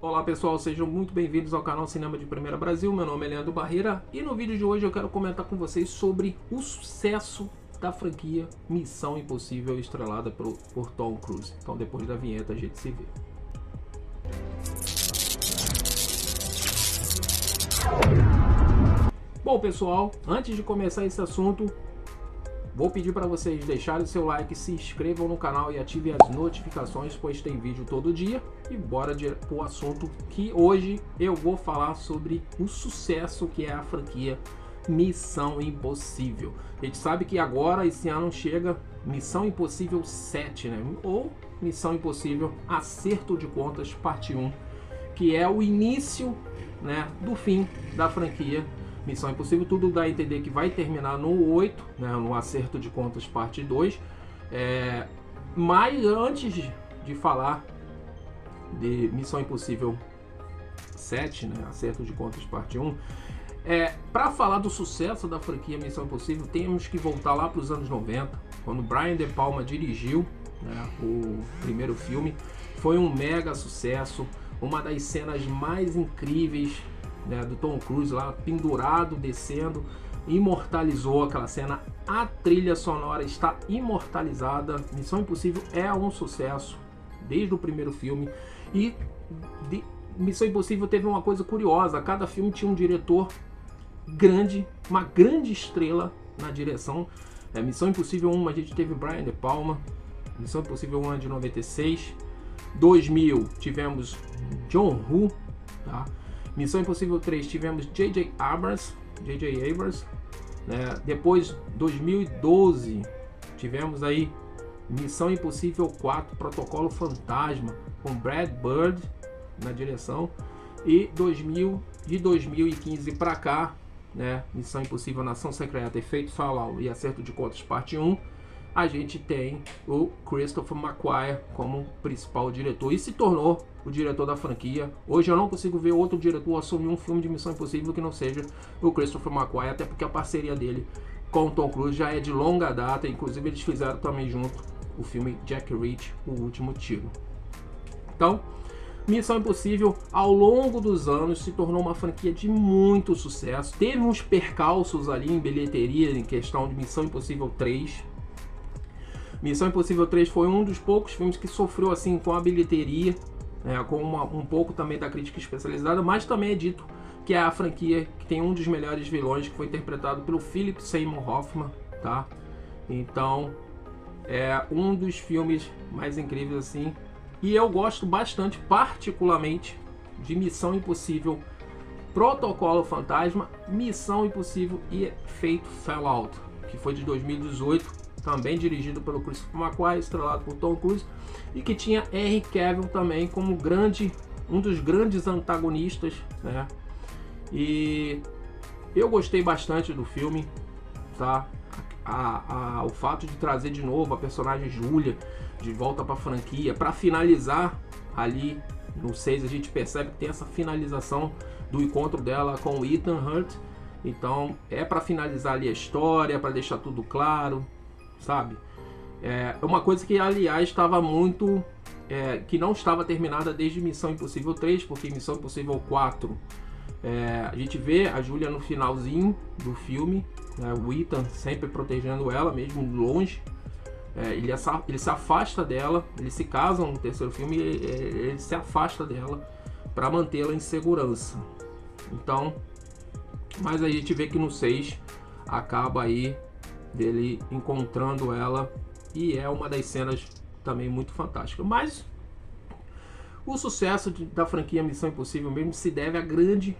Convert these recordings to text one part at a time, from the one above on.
Olá pessoal, sejam muito bem-vindos ao canal Cinema de Primeira Brasil. Meu nome é Leandro Barreira e no vídeo de hoje eu quero comentar com vocês sobre o sucesso da franquia Missão Impossível, estrelada por Tom Cruise. Então depois da vinheta a gente se vê. Bom pessoal, antes de começar esse assunto, vou pedir para vocês deixarem seu like, se inscrevam no canal e ativem as notificações, pois tem vídeo todo dia. E bora para o assunto que hoje eu vou falar sobre o sucesso que é a franquia Missão Impossível. A gente sabe que agora, esse ano, chega Missão Impossível 7, né? Ou Missão Impossível Acerto de Contas, parte 1, que é o início, né, do fim da franquia Missão Impossível. Tudo dá a entender que vai terminar no 8, né, no Acerto de Contas parte 2. Mas antes de falar de Missão Impossível 7, né, Acerto de Contas parte 1, para falar do sucesso da franquia Missão Impossível, temos que voltar lá para os anos 90, quando Brian De Palma dirigiu, né, o primeiro filme. Foi um mega sucesso, uma das cenas mais incríveis, né, do Tom Cruise lá pendurado, descendo, imortalizou aquela cena. A trilha sonora está imortalizada. Missão Impossível é um sucesso desde o primeiro filme. E Missão Impossível teve uma coisa curiosa: cada filme tinha um diretor grande, uma grande estrela na direção. Missão Impossível 1 a gente teve Brian De Palma. Missão Impossível 1 é de 96. 2000 tivemos John Woo, tá? Missão Impossível 3 tivemos J.J. Abrams, né? Depois 2012 tivemos aí Missão Impossível 4, Protocolo Fantasma, com Brad Bird na direção. E de 2015 para cá, né, Missão Impossível Nação Secreta, Efeito Fallout e Acerto de Contas parte 1, a gente tem o Christopher McQuarrie como principal diretor e se tornou o diretor da franquia. Hoje eu não consigo ver outro diretor assumir um filme de Missão Impossível que não seja o Christopher McQuarrie, até porque a parceria dele com o Tom Cruise já é de longa data. Inclusive eles fizeram também junto o filme Jack Reacher, O Último Tiro. Então, Missão Impossível ao longo dos anos se tornou uma franquia de muito sucesso. Teve uns percalços ali em bilheteria em questão de Missão Impossível 3. Missão Impossível 3 foi um dos poucos filmes que sofreu assim com a bilheteria, com um pouco também da crítica especializada, mas também é dito que é a franquia que tem um dos melhores vilões, que foi interpretado pelo Philip Seymour Hoffman, tá? Então é um dos filmes mais incríveis assim, e eu gosto bastante, particularmente, de Missão Impossível Protocolo Fantasma, Missão Impossível e Efeito Fallout, que foi de 2018. Também dirigido pelo Christopher McQuarrie, estrelado por Tom Cruise, e que tinha Henry Cavill também como um dos grandes antagonistas, né? E eu gostei bastante do filme, tá? O fato de trazer de novo a personagem Julia de volta para a franquia, para finalizar ali no 6, a gente percebe que tem essa finalização do encontro dela com o Ethan Hunt. Então é para finalizar ali a história, para deixar tudo claro, sabe? É uma coisa que aliás estava muito que não estava terminada desde Missão Impossível 3, porque Missão Impossível 4 a gente vê a Julia no finalzinho do filme, né, o Ethan sempre protegendo ela mesmo longe. Ele se afasta dela, eles se casam no terceiro filme e ele se afasta dela para mantê-la em segurança. Então, mas a gente vê que no 6 acaba aí dele encontrando ela, e é uma das cenas também muito fantástica. Mas o sucesso da franquia Missão Impossível mesmo se deve à grande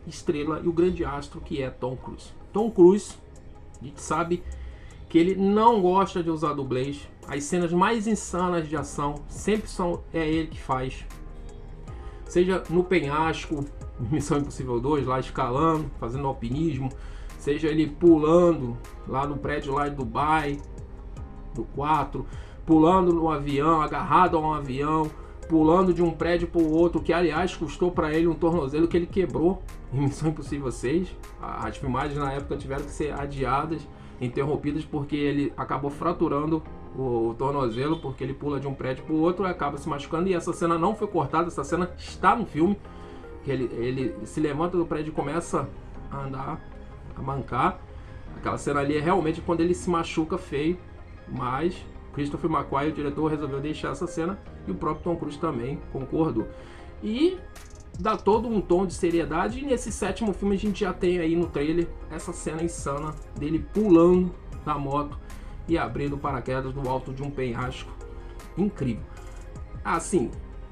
estrela e o grande astro que é Tom Cruise. Tom Cruise, a gente sabe que ele não gosta de usar dublês. As cenas mais insanas de ação sempre é ele que faz, seja no penhasco, Missão Impossível 2, lá escalando, fazendo alpinismo, seja ele pulando lá no prédio lá de Dubai, do 4, pulando no avião, agarrado a um avião, pulando de um prédio para o outro, que aliás custou para ele um tornozelo que ele quebrou em Missão Impossível 6. As filmagens na época tiveram que ser adiadas, interrompidas, porque ele acabou fraturando o tornozelo, porque ele pula de um prédio para o outro e acaba se machucando. E essa cena não foi cortada, essa cena está no filme. Que ele se levanta do prédio e começa a andar, a mancar. Aquela cena ali é realmente quando ele se machuca feio, mas Christopher McQuarrie, o diretor, resolveu deixar essa cena e o próprio Tom Cruise também concordou. E dá todo um tom de seriedade, e nesse 7º filme a gente já tem aí no trailer essa cena insana dele pulando da moto e abrindo paraquedas do alto de um penhasco. Incrível. Assim,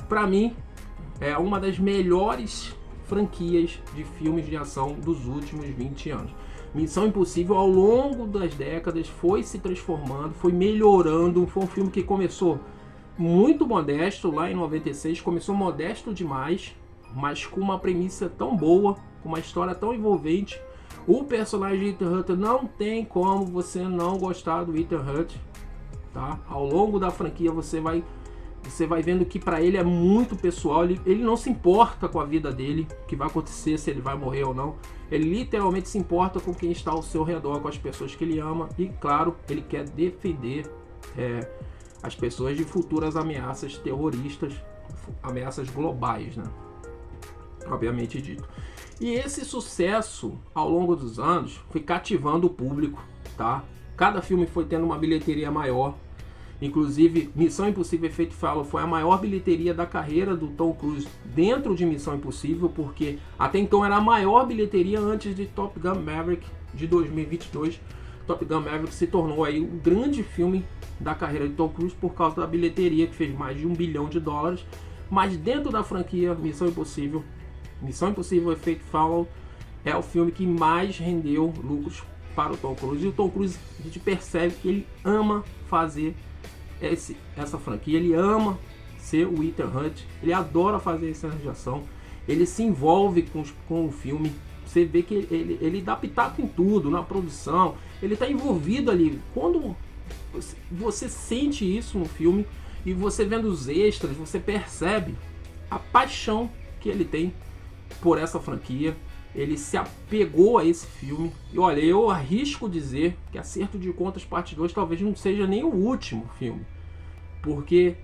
pra mim é uma das melhores franquias de filmes de ação dos últimos 20 anos. Missão Impossível, ao longo das décadas, foi se transformando, foi melhorando. Foi um filme que começou muito modesto, lá em 96, começou modesto demais, mas com uma premissa tão boa, com uma história tão envolvente. O personagem de Ethan Hunt, não tem como você não gostar do Ethan Hunt, tá? Ao longo da franquia você vai vendo que para ele é muito pessoal, ele não se importa com a vida dele, o que vai acontecer, se ele vai morrer ou não. Ele literalmente se importa com quem está ao seu redor, com as pessoas que ele ama, e claro, ele quer defender as pessoas de futuras ameaças terroristas, ameaças globais, né? Propriamente dito. E esse sucesso ao longo dos anos foi cativando o público, tá? Cada filme foi tendo uma bilheteria maior. Inclusive, Missão Impossível Efeito Fallow foi a maior bilheteria da carreira do Tom Cruise dentro de Missão Impossível, porque até então era a maior bilheteria antes de Top Gun Maverick de 2022. Top Gun Maverick se tornou aí o grande filme da carreira de Tom Cruise por causa da bilheteria, que fez mais de $1 bilhão. Mas dentro da franquia Missão Impossível Efeito Fallow é o filme que mais rendeu lucros para o Tom Cruise. E o Tom Cruise, a gente percebe que ele ama fazer essa franquia, ele ama ser o Ethan Hunt, ele adora fazer cenas de ação, ele se envolve com o filme. Você vê que ele dá pitaco em tudo, na produção, ele está envolvido ali. Quando você sente isso no filme e você vendo os extras, você percebe a paixão que ele tem por essa franquia. Ele se apegou a esse filme. E olha, eu arrisco dizer que Acerto de Contas Parte 2 talvez não seja nem o último filme. Porque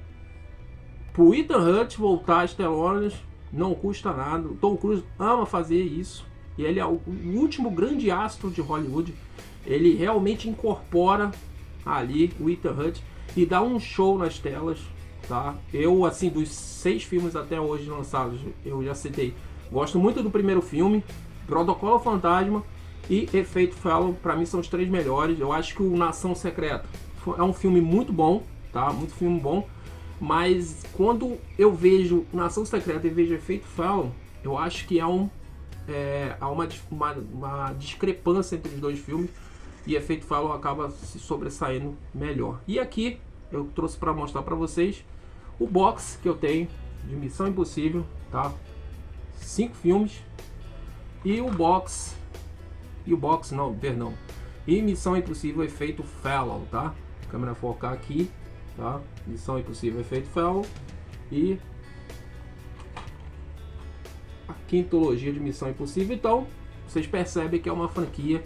pro Ethan Hunt voltar às telonas não custa nada. O Tom Cruise ama fazer isso. E ele é o último grande astro de Hollywood. Ele realmente incorpora ali o Ethan Hunt e dá um show nas telas, tá? Eu, assim, dos 6 filmes até hoje lançados, eu já citei, gosto muito do primeiro filme, Protocolo Fantasma e Efeito Fallow. Para mim são os 3 melhores. Eu acho que o Nação Secreta é um filme muito bom, tá? Muito filme bom. Mas quando eu vejo Nação Secreta e vejo Efeito Fallow, eu acho que há uma discrepância entre os dois filmes, e Efeito Fallow acaba se sobressaindo melhor. E aqui eu trouxe para mostrar para vocês o box que eu tenho de Missão Impossível, tá? 5 filmes e e Missão Impossível Efeito Fallow, tá? A câmera focar aqui, tá? Missão Impossível Efeito Fallow e a quintologia de Missão Impossível. Então vocês percebem que é uma franquia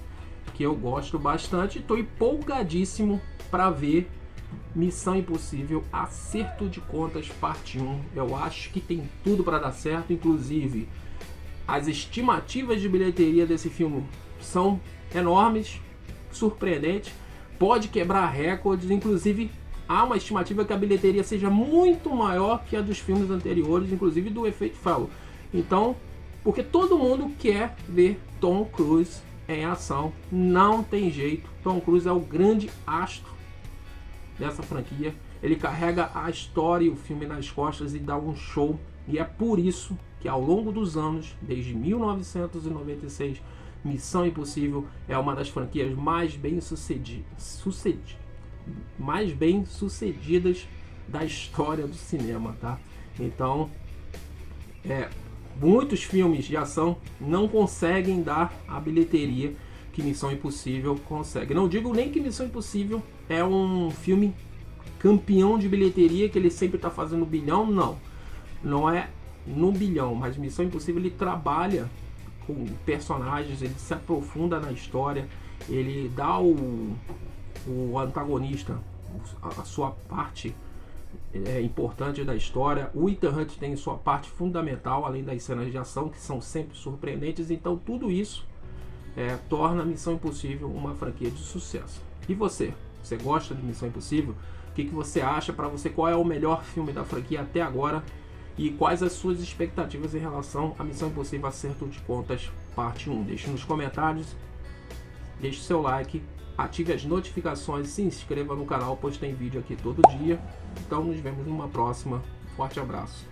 que eu gosto bastante. Estou empolgadíssimo para ver Missão Impossível Acerto de Contas Parte 1. Eu acho que tem tudo para dar certo. Inclusive, as estimativas de bilheteria desse filme são enormes, surpreendentes, pode quebrar recordes. Inclusive, há uma estimativa que a bilheteria seja muito maior que a dos filmes anteriores, inclusive do Efeito Fallow. Então, porque todo mundo quer ver Tom Cruise em ação, não tem jeito. Tom Cruise é o grande astro dessa franquia. Ele carrega a história e o filme nas costas e dá um show. E é por isso que ao longo dos anos, desde 1996, Missão Impossível é uma das franquias mais bem sucedidas da história do cinema, tá? Então, muitos filmes de ação não conseguem dar a bilheteria que Missão Impossível consegue. Não digo nem que Missão Impossível é um filme campeão de bilheteria, que ele sempre está fazendo bilhão, não é no bilhão, mas Missão Impossível ele trabalha com personagens, ele se aprofunda na história, ele dá o antagonista a sua parte importante da história. O Ethan Hunt tem sua parte fundamental, além das cenas de ação, que são sempre surpreendentes. Então tudo isso torna Missão Impossível uma franquia de sucesso. E você gosta de Missão Impossível? O que você acha? Para você, qual é o melhor filme da franquia até agora? E quais as suas expectativas em relação a Missão Impossível Acerto de Contas parte 1? Deixe nos comentários, deixe seu like, ative as notificações, se inscreva no canal, pois tem vídeo aqui todo dia. Então nos vemos numa próxima. Forte abraço.